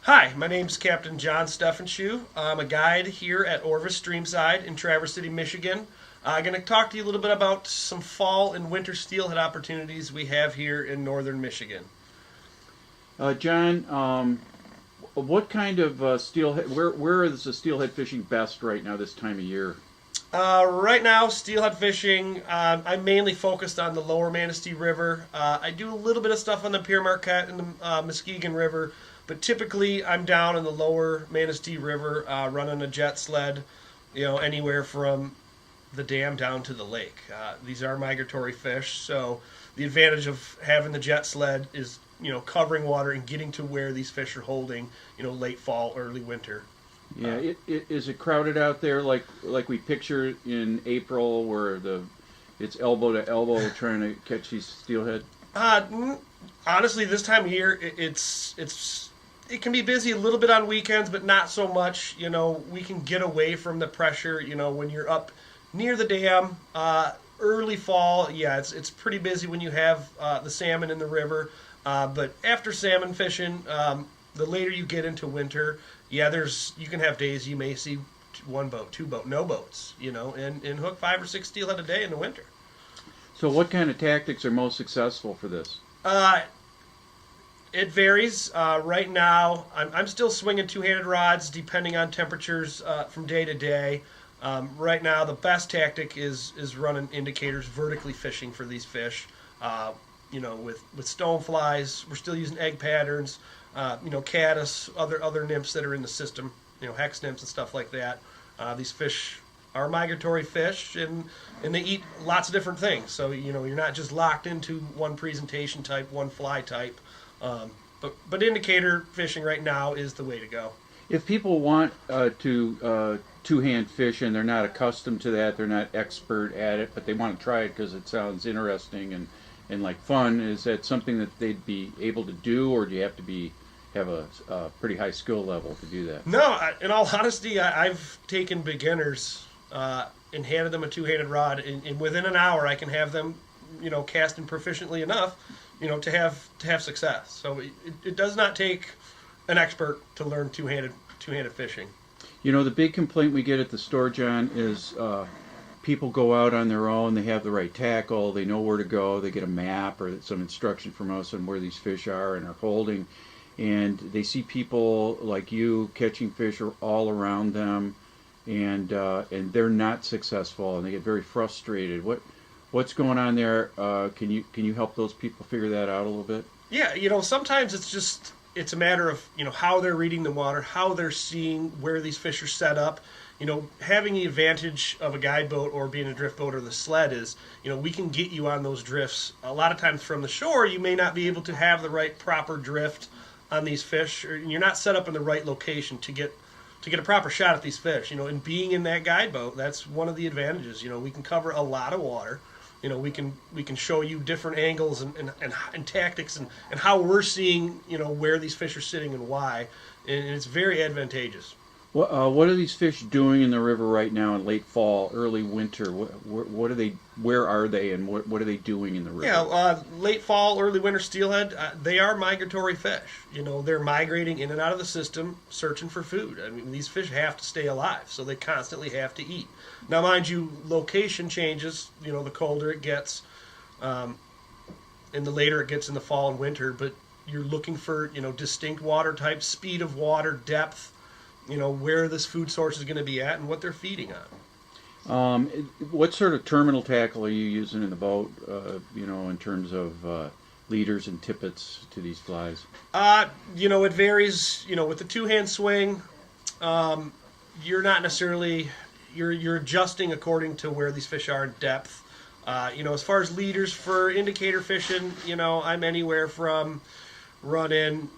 Hi, my name's Captain John Steffenschuh. I'm a guide here at Orvis Streamside in Traverse City, Michigan. I'm going to talk to you a little bit about some fall and winter steelhead opportunities we have here in northern Michigan. John, what kind of steelhead? Where is the steelhead fishing best right now this time of year? Right now, steelhead fishing, I'm mainly focused on the lower Manistee River. I do a little bit of stuff on the Pere Marquette and the Muskegon River, but typically I'm down in the lower Manistee River running a jet sled, anywhere from the dam down to the lake. These are migratory fish, so the advantage of having the jet sled is, covering water and getting to where these fish are holding, late fall, early winter. Yeah, is it crowded out there like we picture in April, where it's elbow to elbow trying to catch these steelhead? Honestly, this time of year, it can be busy a little bit on weekends, but not so much. We can get away from the pressure. When you're up near the dam, early fall, yeah, it's pretty busy when you have the salmon in the river. But after salmon fishing, the later you get into winter, yeah, you can have days you may see one boat, two boat, no boats, and hook 5 or 6 steelhead a day in the winter. So what kind of tactics are most successful for this? It varies. Right now, I'm still swinging two-handed rods depending on temperatures from day to day. Right now, the best tactic is running indicators, vertically fishing for these fish. With stone flies, we're still using egg patterns. Caddis, other nymphs that are in the system, hex nymphs and stuff like that. These fish are migratory fish, and they eat lots of different things. So you're not just locked into one presentation type, one fly type. But indicator fishing right now is the way to go. If people want to two-hand fish and they're not accustomed to that, they're not expert at it, but they want to try it because it sounds interesting and like fun, is that something that they'd be able to do, or do you have to have a pretty high skill level to do that? No, in all honesty, I've taken beginners and handed them a two-handed rod, and within an hour I can have them, casting proficiently enough, to have success. So it does not take an expert to learn two-handed fishing. The big complaint we get at the store, John, is people go out on their own, they have the right tackle, they know where to go, they get a map or some instruction from us on where these fish are and are holding, and they see people like you catching fish all around them, and they're not successful, and they get very frustrated. What's going on there? Can you help those people figure that out a little bit? Yeah, sometimes it's a matter of how they're reading the water, how they're seeing where these fish are set up. Having the advantage of a guide boat or being a drift boat or the sled is, we can get you on those drifts. A lot of times from the shore, you may not be able to have the right proper drift on these fish, or you're not set up in the right location to get a proper shot at these fish. And being in that guide boat, that's one of the advantages. We can cover a lot of water. We can show you different angles and tactics and how we're seeing, where these fish are sitting and why, and it's very advantageous. What are these fish doing in the river right now in late fall, early winter? What are they? Where are they, and what are they doing in the river? Yeah, late fall, early winter steelhead. They are migratory fish. They're migrating in and out of the system, searching for food. I mean, these fish have to stay alive, so they constantly have to eat. Now, mind you, location changes. The colder it gets, and the later it gets in the fall and winter. But you're looking for distinct water types, speed of water, depth. Where this food source is going to be at and what they're feeding on. What sort of terminal tackle are you using in the boat, in terms of leaders and tippets to these flies? It varies. With the two-hand swing, you're not necessarily, you're adjusting according to where these fish are in depth. As far as leaders for indicator fishing, I'm anywhere from running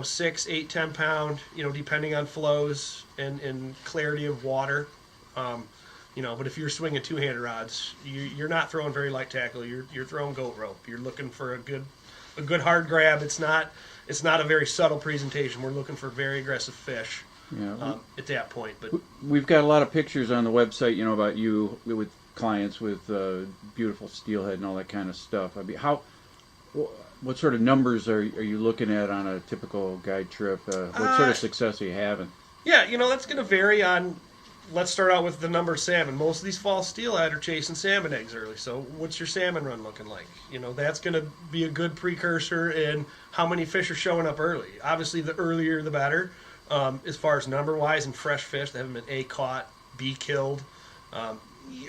6, 8, 10 pound, depending on flows and clarity of water. But if you're swinging two-handed rods, you're not throwing very light tackle. You're throwing goat rope. You're looking for a good hard grab. It's not a very subtle presentation. We're looking for very aggressive fish. Yeah. At that point. But we've got a lot of pictures on the website, about you with clients with beautiful steelhead and all that kind of stuff. I mean, What sort of numbers are you looking at on a typical guide trip? What sort of success are you having? Yeah, that's going to vary on. Let's start out with the number of salmon. Most of these fall steelhead are chasing salmon eggs early. So, what's your salmon run looking like? That's going to be a good precursor in how many fish are showing up early. Obviously, the earlier the better, as far as number wise and fresh fish that haven't been A, caught, B, killed.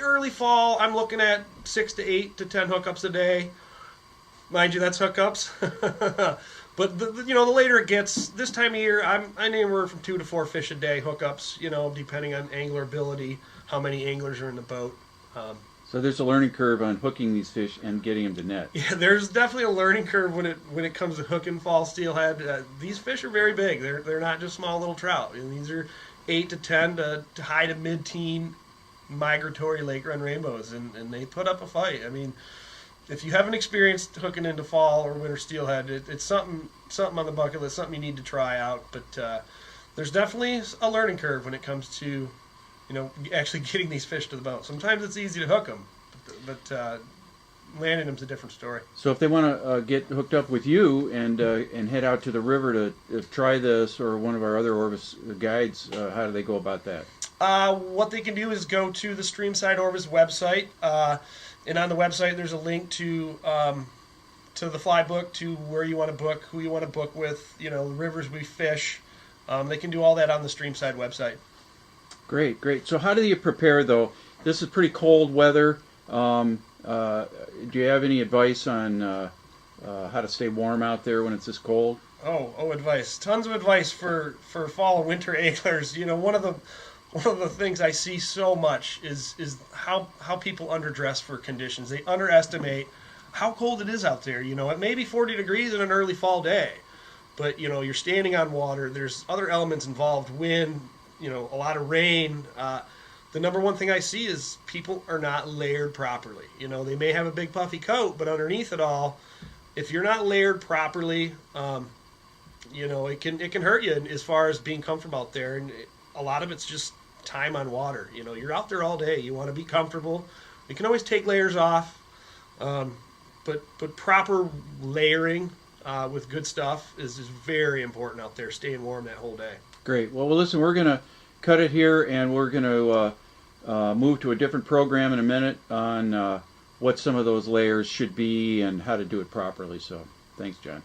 Early fall, I'm looking at 6 to 8 to 10 hookups a day. Mind you, that's hookups. But the later it gets, this time of year, I'm anywhere from 2 to 4 fish a day hookups. Depending on angler ability, how many anglers are in the boat. So there's a learning curve on hooking these fish and getting them to net. Yeah, there's definitely a learning curve when it comes to hooking fall steelhead. These fish are very big. They're not just small little trout. These are 8 to 10 to high to mid-teen migratory lake run rainbows, and they put up a fight. I mean, if you haven't experienced hooking into fall or winter steelhead, it's something on the bucket list, something you need to try out. But there's definitely a learning curve when it comes to, actually getting these fish to the boat. Sometimes it's easy to hook them, but landing them's a different story. So if they want to get hooked up with you and head out to the river to try this or one of our other Orvis guides, how do they go about that? What they can do is go to the Streamside Orvis website. And on the website, there's a link to the fly book, to where you want to book, who you want to book with, the rivers we fish. They can do all that on the Streamside website. Great. So how do you prepare, though? This is pretty cold weather. Do you have any advice on how to stay warm out there when it's this cold? Oh, advice. Tons of advice for fall and winter anglers. One of the things I see so much is how people underdress for conditions. They underestimate how cold it is out there. It may be 40 degrees in an early fall day, but you're standing on water. There's other elements involved, wind, a lot of rain. The number one thing I see is people are not layered properly. They may have a big puffy coat, but underneath it all, if you're not layered properly, it can hurt you as far as being comfortable out there. And a lot of it's just time on water. You're out there all day. You want to be comfortable. You can always take layers off, but proper layering with good stuff is very important out there. Staying warm that whole day. Great. Well, listen, we're going to cut it here, and we're going to move to a different program in a minute on what some of those layers should be and how to do it properly. So, thanks, John.